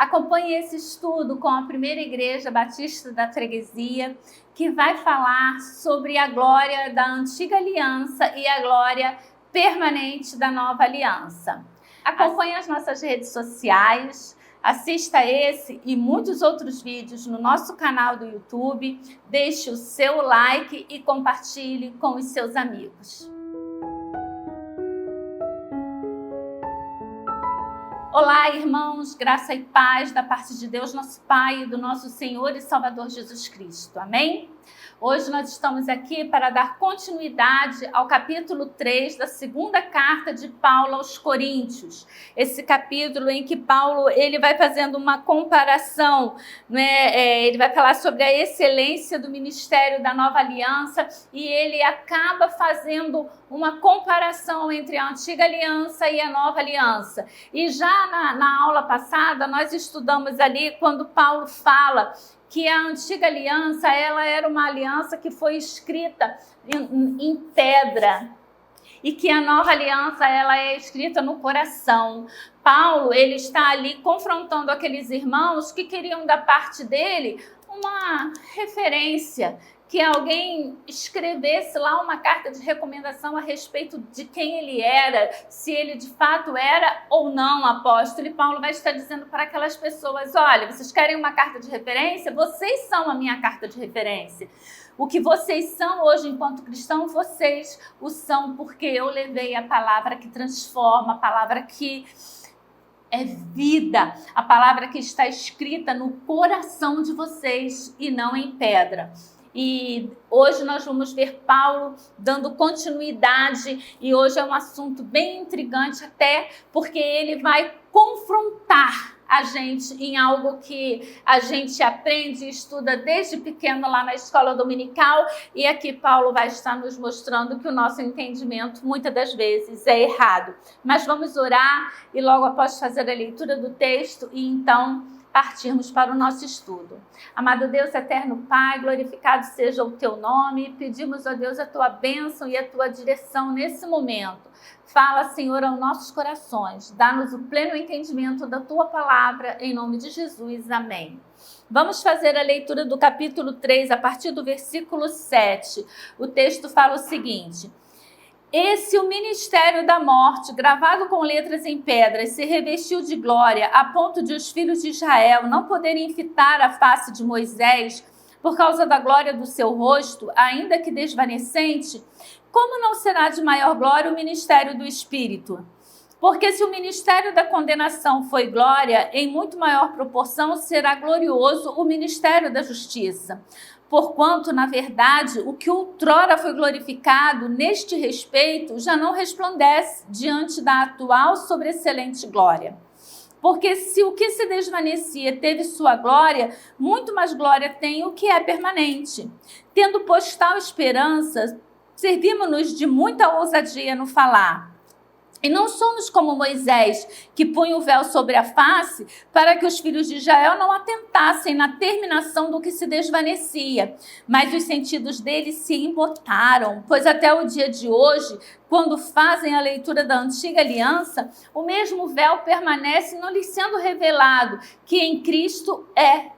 Acompanhe esse estudo com a Primeira Igreja Batista da Freguesia, que vai falar sobre a glória da antiga aliança e a glória permanente da nova aliança. Acompanhe as nossas redes sociais, assista esse e muitos outros vídeos no nosso canal do YouTube, deixe o seu like e compartilhe com os seus amigos. Olá, irmãos, graça e paz da parte de Deus, nosso Pai, e do nosso Senhor e Salvador Jesus Cristo. Amém? Hoje nós estamos aqui para dar continuidade ao capítulo 3 da segunda carta de Paulo aos Coríntios. Esse capítulo em que Paulo ele vai fazendo uma comparação, né? Ele vai falar sobre a excelência do ministério da nova aliança e ele acaba fazendo uma comparação entre a antiga aliança e a nova aliança. E já na aula passada nós estudamos ali quando Paulo fala que a antiga aliança, ela era uma aliança que foi escrita em pedra e que a nova aliança, ela é escrita no coração. Paulo, ele está ali confrontando aqueles irmãos que queriam da parte dele uma referência, que alguém escrevesse lá uma carta de recomendação a respeito de quem ele era, se ele de fato era ou não apóstolo. E Paulo vai estar dizendo para aquelas pessoas, olha, vocês querem uma carta de referência? Vocês são a minha carta de referência. O que vocês são hoje enquanto cristãos, vocês o são porque eu levei a palavra que transforma, a palavra que é vida, a palavra que está escrita no coração de vocês e não em pedra. E hoje nós vamos ver Paulo dando continuidade e hoje é um assunto bem intrigante até porque ele vai confrontar a gente em algo que a gente aprende e estuda desde pequeno lá na escola dominical e aqui Paulo vai estar nos mostrando que o nosso entendimento muitas das vezes é errado. Mas vamos orar e logo após fazer a leitura do texto e então partirmos para o nosso estudo. Amado Deus, eterno Pai, glorificado seja o teu nome. Pedimos, ó Deus, a tua bênção e a tua direção nesse momento. Fala, Senhor, aos nossos corações. Dá-nos o pleno entendimento da tua palavra, em nome de Jesus. Amém. Vamos fazer a leitura do capítulo 3, a partir do versículo 7. O texto fala o seguinte: esse o ministério da morte, gravado com letras em pedras, se revestiu de glória, a ponto de os filhos de Israel não poderem fitar a face de Moisés por causa da glória do seu rosto, ainda que desvanecente. Como não será de maior glória o ministério do Espírito? Porque se o ministério da condenação foi glória, em muito maior proporção será glorioso o ministério da justiça. Porquanto, na verdade, o que outrora foi glorificado neste respeito já não resplandece diante da atual sobreexcelente glória. Porque se o que se desvanecia teve sua glória, muito mais glória tem o que é permanente. Tendo, pois, tal esperança, servimos-nos de muita ousadia no falar. E não somos como Moisés, que punha o véu sobre a face, para que os filhos de Israel não atentassem na terminação do que se desvanecia. Mas os sentidos deles se embotaram, pois até o dia de hoje, quando fazem a leitura da antiga aliança, o mesmo véu permanece não lhes sendo revelado, que em Cristo é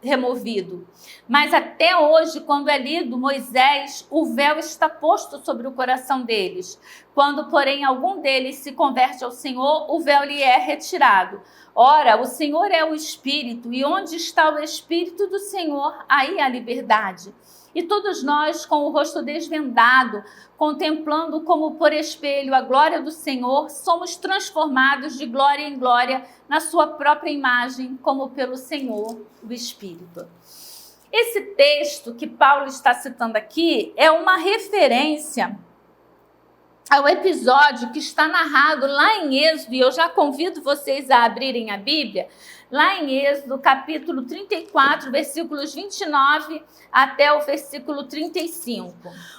removido. Mas até hoje, quando é lido Moisés, o véu está posto sobre o coração deles. Quando, porém, algum deles se converte ao Senhor, o véu lhe é retirado. Ora, o Senhor é o Espírito, e onde está o Espírito do Senhor, aí há liberdade. E todos nós, com o rosto desvendado, contemplando como por espelho a glória do Senhor, somos transformados de glória em glória na sua própria imagem, como pelo Senhor, o Espírito. Esse texto que Paulo está citando aqui é uma referência ao episódio que está narrado lá em Êxodo, e eu já convido vocês a abrirem a Bíblia, lá em Êxodo, capítulo 34, versículos 29 até o versículo 35.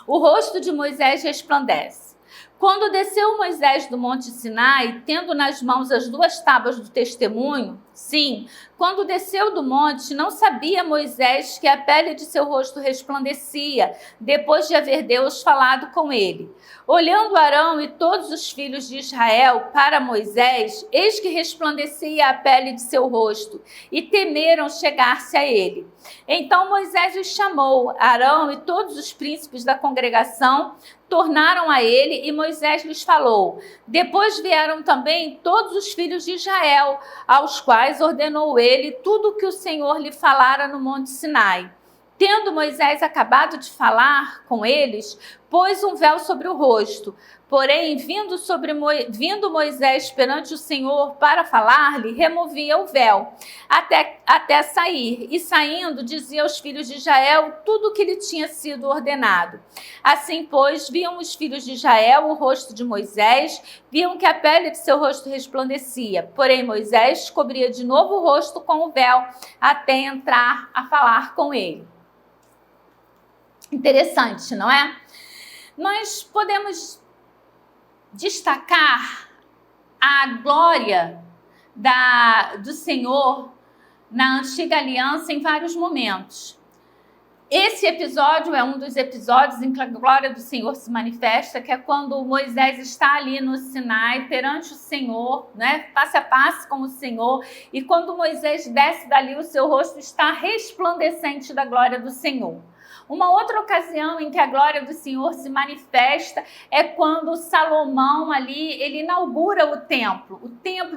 O rosto de Moisés resplandece. Quando desceu Moisés do monte Sinai, tendo nas mãos as 2 tábuas do testemunho, sim, quando desceu do monte, não sabia Moisés que a pele de seu rosto resplandecia, depois de haver Deus falado com ele. Olhando Arão e todos os filhos de Israel para Moisés, eis que resplandecia a pele de seu rosto, e temeram chegar-se a ele. Então Moisés os chamou, Arão e todos os príncipes da congregação, tornaram a ele, e Moisés lhes falou. Depois vieram também todos os filhos de Israel, aos quais ordenou ele tudo o que o Senhor lhe falara no monte Sinai. Tendo Moisés acabado de falar com eles, pôs um véu sobre o rosto. Porém, vindo Moisés perante o Senhor para falar-lhe, removia o véu até sair. E saindo, dizia aos filhos de Israel tudo o que lhe tinha sido ordenado. Assim, pois, viam os filhos de Israel o rosto de Moisés, viam que a pele de seu rosto resplandecia. Porém, Moisés cobria de novo o rosto com o véu até entrar a falar com ele. Interessante, não é? Nós podemos destacar a glória do Senhor na antiga aliança em vários momentos. Esse episódio é um dos episódios em que a glória do Senhor se manifesta, que é quando Moisés está ali no Sinai, perante o Senhor, né, face a face com o Senhor, e quando Moisés desce dali, o seu rosto está resplandecente da glória do Senhor. Uma outra ocasião em que a glória do Senhor se manifesta é quando Salomão ali, ele inaugura o templo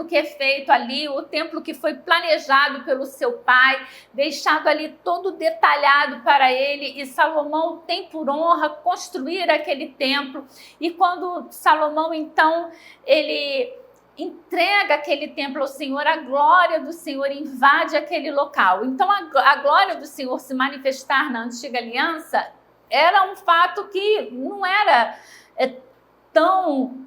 que é feito ali, o templo que foi planejado pelo seu pai, deixado ali todo detalhado para ele, e Salomão tem por honra construir aquele templo. E quando Salomão, então, ele entrega aquele templo ao Senhor, a glória do Senhor invade aquele local. Então, a glória do Senhor se manifestar na antiga aliança era um fato que não era tão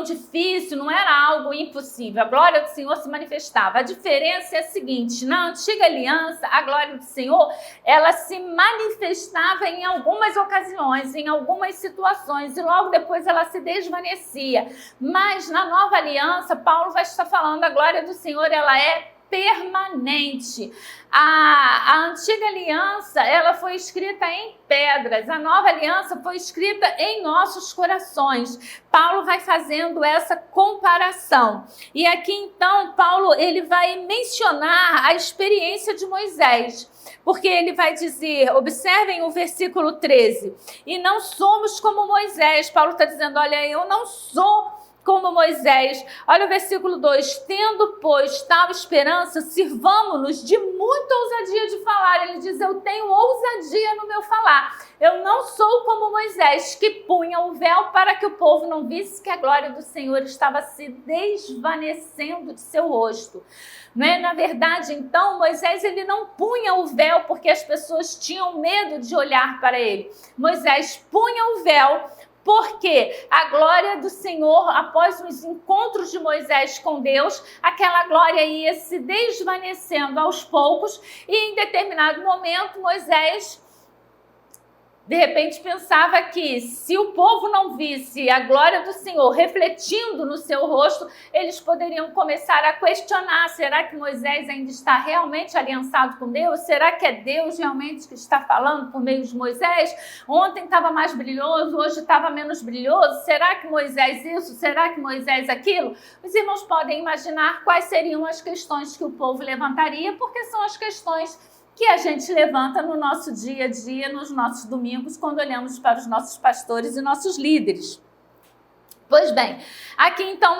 difícil, não era algo impossível. A glória do Senhor se manifestava. A diferença é a seguinte: na antiga aliança, a glória do Senhor, ela se manifestava em algumas ocasiões, em algumas situações, e logo depois ela se desvanecia. Mas na nova aliança, Paulo vai estar falando, a glória do Senhor, ela é permanente. A antiga aliança, ela foi escrita em pedras, a nova aliança foi escrita em nossos corações. Paulo vai fazendo essa comparação. E aqui então, Paulo, ele vai mencionar a experiência de Moisés, porque ele vai dizer, observem o versículo 13, e não somos como Moisés. Paulo está dizendo, olha, eu não sou como Moisés. Olha o versículo 2, tendo, pois, tal esperança, sirvamo-nos de muita ousadia de falar. Ele diz, eu tenho ousadia no meu falar. Eu não sou como Moisés, que punha o véu para que o povo não visse que a glória do Senhor estava se desvanecendo de seu rosto. Não é? Na verdade, então, Moisés, ele não punha o véu porque as pessoas tinham medo de olhar para ele. Moisés punha o véu porque a glória do Senhor, após os encontros de Moisés com Deus, aquela glória ia se desvanecendo aos poucos, e em determinado momento Moisés, de repente, pensava que se o povo não visse a glória do Senhor refletindo no seu rosto, eles poderiam começar a questionar, será que Moisés ainda está realmente aliançado com Deus? Será que é Deus realmente que está falando por meio de Moisés? Ontem estava mais brilhoso, hoje estava menos brilhoso. Será que Moisés isso? Será que Moisés aquilo? Os irmãos podem imaginar quais seriam as questões que o povo levantaria, porque são as questões que a gente levanta no nosso dia a dia, nos nossos domingos, quando olhamos para os nossos pastores e nossos líderes. Pois bem, aqui então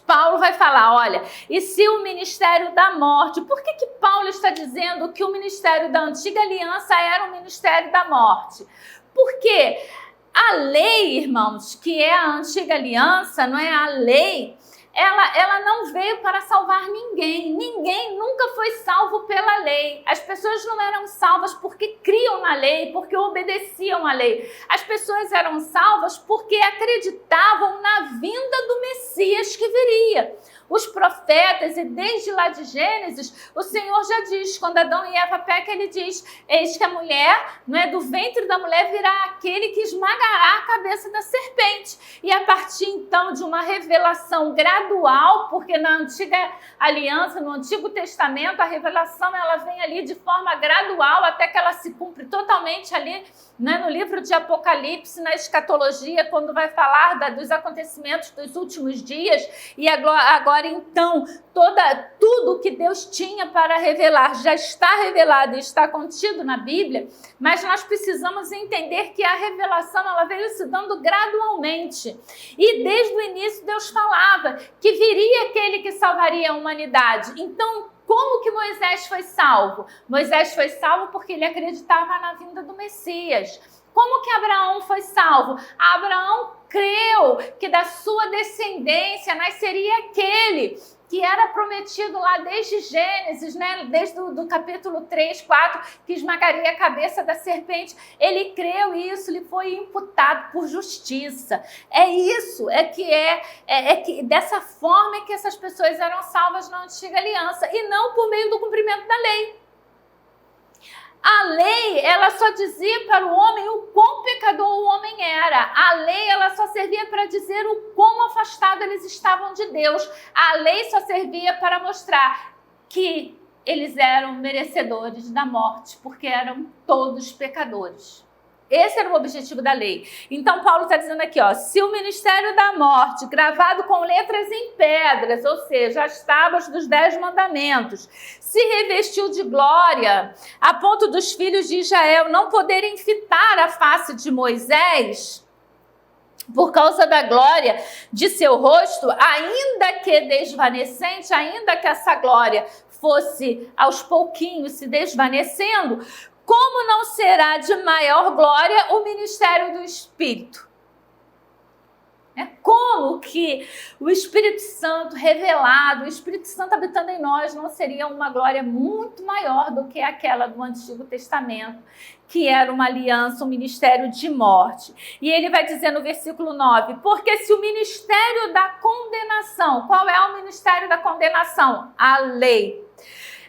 Paulo vai falar, olha, e se o ministério da morte, por que Paulo está dizendo que o ministério da antiga aliança era o ministério da morte? Porque a lei, irmãos, que é a antiga aliança, não é a lei, ela não veio para salvar ninguém. Ninguém nunca foi salvo pela lei. As pessoas não eram salvas porque criam na lei, porque obedeciam à lei. As pessoas eram salvas porque acreditavam na vinda do Messias que viria. os profetas, e desde lá de Gênesis, o Senhor já diz, quando Adão e Eva pecam, ele diz, eis que a mulher, não é, do ventre da mulher virá aquele que esmagará a cabeça da serpente. E a partir então de uma revelação gradual, porque na antiga aliança, no Antigo Testamento, a revelação ela vem ali de forma gradual até que ela se cumpre totalmente ali, né, no livro de Apocalipse, na escatologia, quando vai falar dos acontecimentos dos últimos dias. E agora então, tudo que Deus tinha para revelar já está revelado e está contido na Bíblia, mas nós precisamos entender que a revelação ela veio se dando gradualmente. E desde o início Deus falava que viria aquele que salvaria a humanidade. Então, como que Moisés foi salvo? Moisés foi salvo porque ele acreditava na vinda do Messias. Como que Abraão foi salvo? Abraão creu que da sua descendência nasceria aquele que era prometido lá desde Gênesis, né? Desde o capítulo 3, 4, que esmagaria a cabeça da serpente. Ele creu e isso lhe foi imputado por justiça. É isso, é que dessa forma é que essas pessoas eram salvas na antiga aliança e não por meio do cumprimento da lei. A lei, ela só dizia para o homem o quão pecador o homem era. A lei, ela só servia para dizer o quão afastado eles estavam de Deus. A lei só servia para mostrar que eles eram merecedores da morte, porque eram todos pecadores. Esse era o objetivo da lei. Então, Paulo está dizendo aqui, ó, se o ministério da morte, gravado com letras em pedras, ou seja, as tábuas dos 10 mandamentos, se revestiu de glória, a ponto dos filhos de Israel não poderem fitar a face de Moisés, por causa da glória de seu rosto, ainda que desvanecente, ainda que essa glória fosse aos pouquinhos se desvanecendo, como não será de maior glória o ministério do Espírito? Como que o Espírito Santo revelado, o Espírito Santo habitando em nós, não seria uma glória muito maior do que aquela do Antigo Testamento, que era uma aliança, um ministério de morte? E ele vai dizer no versículo 9, porque se o ministério da condenação, qual é o ministério da condenação? A lei.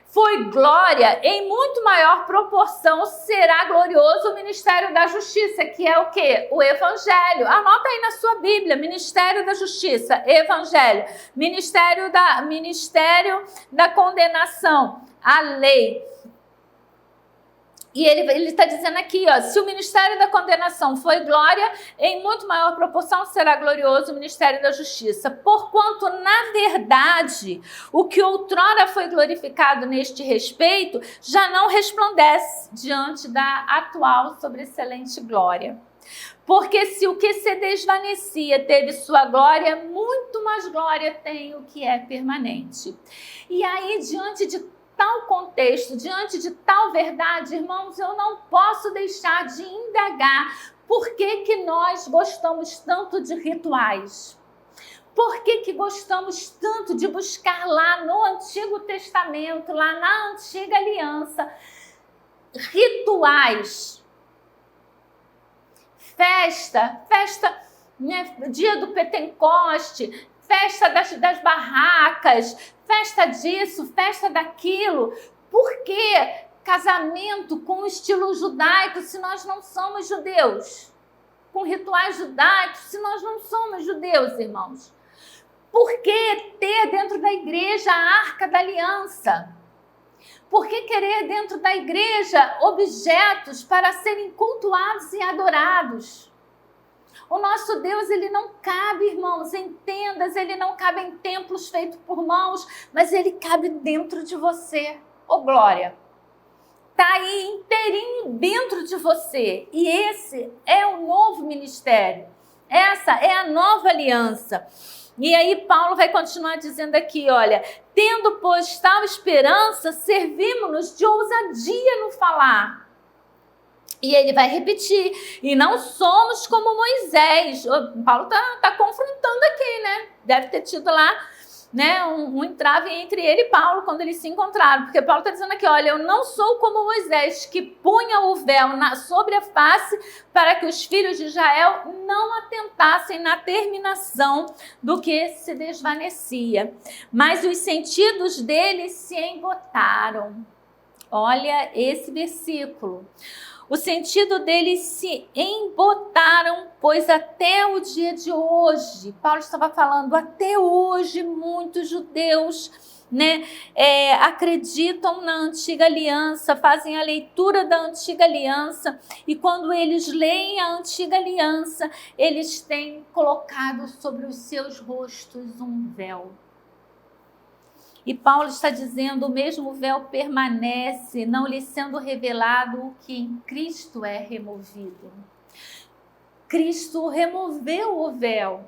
Foi glória, em muito maior proporção será glorioso o ministério da justiça, que é o quê? O evangelho. Anota aí na sua Bíblia, ministério da justiça, evangelho. Ministério da condenação, a lei. E ele está dizendo aqui, ó, se o ministério da condenação foi glória, em muito maior proporção será glorioso o ministério da justiça. Porquanto, na verdade, o que outrora foi glorificado neste respeito, já não resplandece diante da atual sobreexcelente glória. Porque se o que se desvanecia teve sua glória, muito mais glória tem o que é permanente. E aí, diante de tal contexto, diante de tal verdade, irmãos, eu não posso deixar de indagar por que nós gostamos tanto de rituais. Por que gostamos tanto de buscar lá no Antigo Testamento, lá na Antiga Aliança, rituais? Festa, né, dia do Pentecoste, festa das barracas, festa disso, festa daquilo. Por que casamento com estilo judaico se nós não somos judeus? Com rituais judaicos se nós não somos judeus, irmãos? Por que ter dentro da igreja a Arca da Aliança? Por que querer dentro da igreja objetos para serem cultuados e adorados? O nosso Deus, ele não cabe, irmãos, em tendas, ele não cabe em templos feitos por mãos, mas ele cabe dentro de você. Ô, glória! Está aí inteirinho dentro de você. E esse é o novo ministério. Essa é a nova aliança. E aí Paulo vai continuar dizendo aqui, olha, tendo, pois, tal esperança, servimos-nos de ousadia no falar. E ele vai repetir, e não somos como Moisés. O Paulo está confrontando aqui, né? Deve ter tido lá, né, um entrave entre ele e Paulo quando eles se encontraram, porque Paulo está dizendo aqui, olha, eu não sou como Moisés, que punha o véu sobre a face para que os filhos de Israel não atentassem na terminação do que se desvanecia, mas os sentidos deles se embotaram. Olha esse versículo. O sentido deles se embotaram, pois até o dia de hoje, Paulo estava falando, até hoje muitos judeus, né, acreditam na antiga aliança, fazem a leitura da antiga aliança, e quando eles leem a antiga aliança, eles têm colocado sobre os seus rostos um véu. E Paulo está dizendo, o mesmo véu permanece, não lhe sendo revelado o que em Cristo é removido. Cristo removeu o véu.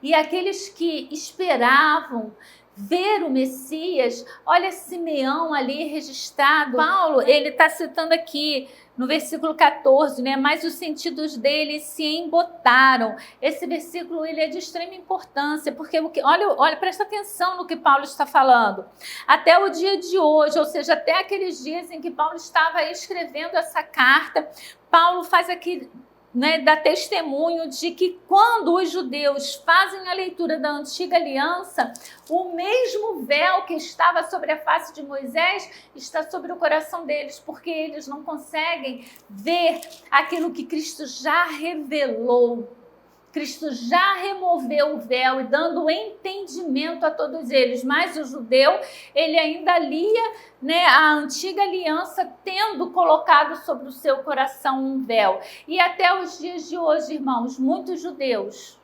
E aqueles que esperavam ver o Messias, olha Simeão ali registrado. Paulo, ele está citando aqui no versículo 14, né? Mas os sentidos dele se embotaram. Esse versículo ele é de extrema importância, porque olha, presta atenção no que Paulo está falando. Até o dia de hoje, ou seja, até aqueles dias em que Paulo estava escrevendo essa carta, Paulo faz aqui, né, dá testemunho de que quando os judeus fazem a leitura da antiga aliança, o mesmo véu que estava sobre a face de Moisés está sobre o coração deles, porque eles não conseguem ver aquilo que Cristo já revelou. Cristo já removeu o véu e dando entendimento a todos eles, mas o judeu, ele ainda lia, né, a antiga aliança, tendo colocado sobre o seu coração um véu. E até os dias de hoje, irmãos, muitos judeus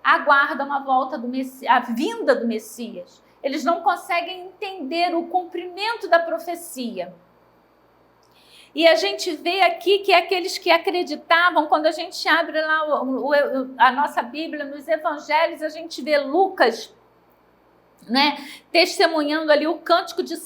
aguardam a vinda do Messias. Eles não conseguem entender o cumprimento da profecia. E a gente vê aqui que aqueles que acreditavam, quando a gente abre lá a nossa Bíblia, nos Evangelhos, a gente vê Lucas, né, testemunhando ali o cântico de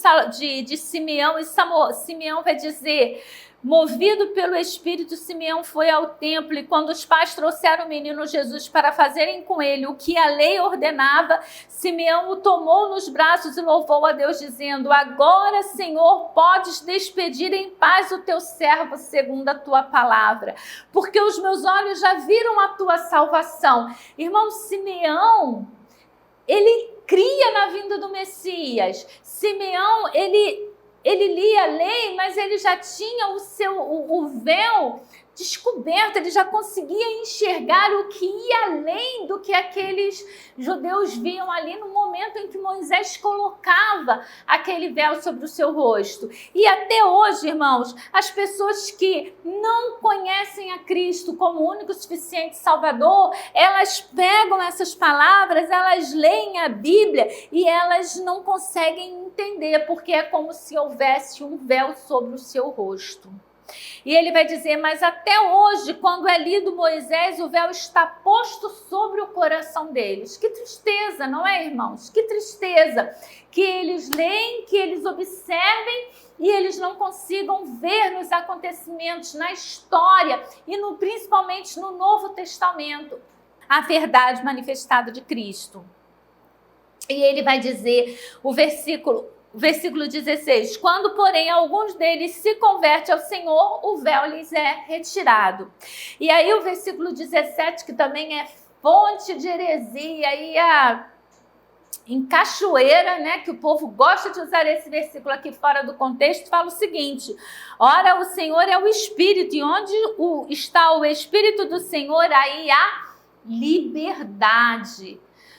Simeão, e Simeão vai dizer: movido pelo Espírito, Simeão foi ao templo, e quando os pais trouxeram o menino Jesus para fazerem com ele o que a lei ordenava, Simeão o tomou nos braços e louvou a Deus, dizendo: agora, Senhor, podes despedir em paz o teu servo segundo a tua palavra, porque os meus olhos já viram a tua salvação. Irmão, Simeão, ele cria na vinda do Messias. Simeão, ele lia a lei, mas ele já tinha o véu descoberto, ele já conseguia enxergar o que ia além do que aqueles judeus viam ali no momento em que Moisés colocava aquele véu sobre o seu rosto. E até hoje, irmãos, as pessoas que não conhecem a Cristo como o único suficiente Salvador, elas pegam essas palavras, elas leem a Bíblia e elas não conseguem entender, porque é como se houvesse um véu sobre o seu rosto. E ele vai dizer, mas até hoje, quando é lido Moisés, o véu está posto sobre o coração deles. Que tristeza, não é, irmãos? Que tristeza que eles leem, que eles observem e eles não consigam ver nos acontecimentos, na história e principalmente no Novo Testamento, a verdade manifestada de Cristo. E ele vai dizer, o versículo 16, quando, porém, alguns deles se convertem ao Senhor, o véu lhes é retirado. E aí o versículo 17, que também é fonte de heresia, e em Cachoeira, né, que o povo gosta de usar esse versículo aqui fora do contexto, fala o seguinte: ora, o Senhor é o Espírito, e onde está o Espírito do Senhor, aí há liberdade.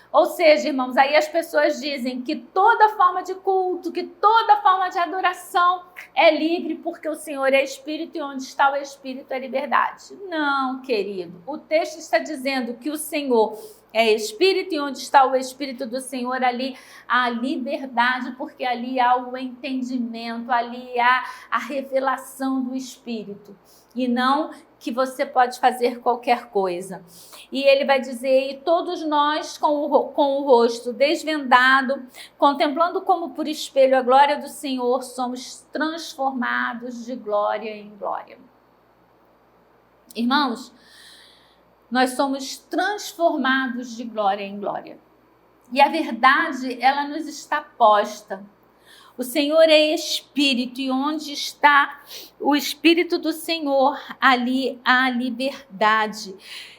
Ou seja, irmãos, aí as pessoas dizem que toda forma de culto, que toda forma de adoração é livre porque o Senhor é Espírito e onde está o Espírito é liberdade. Não, querido. O texto está dizendo que o Senhor é Espírito e onde está o Espírito do Senhor, ali há liberdade, porque ali há o entendimento, ali há a revelação do Espírito. E não que você pode fazer qualquer coisa. E ele vai dizer, e todos nós com o rosto desvendado, contemplando como por espelho a glória do Senhor, somos transformados de glória em glória. Irmãos, nós somos transformados de glória em glória. E a verdade, ela nos está posta. O Senhor é Espírito, e onde está o Espírito do Senhor, ali há liberdade.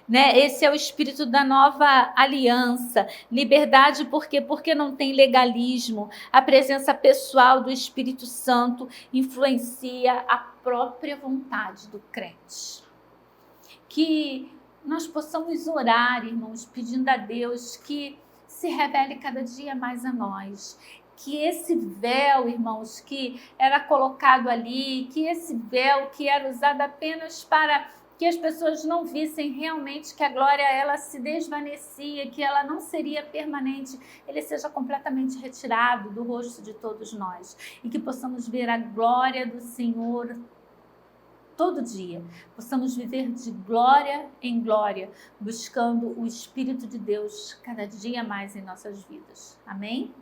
Né? Esse é o espírito da nova aliança. Liberdade por quê? Porque não tem legalismo. A presença pessoal do Espírito Santo influencia a própria vontade do crente. Que nós possamos orar, irmãos, pedindo a Deus que se revele cada dia mais a nós. Que esse véu, irmãos, que era colocado ali, que esse véu que era usado apenas para que as pessoas não vissem realmente que a glória, ela se desvanecia, que ela não seria permanente, ele seja completamente retirado do rosto de todos nós. E que possamos ver a glória do Senhor todo dia. Possamos viver de glória em glória, buscando o Espírito de Deus cada dia mais em nossas vidas. Amém?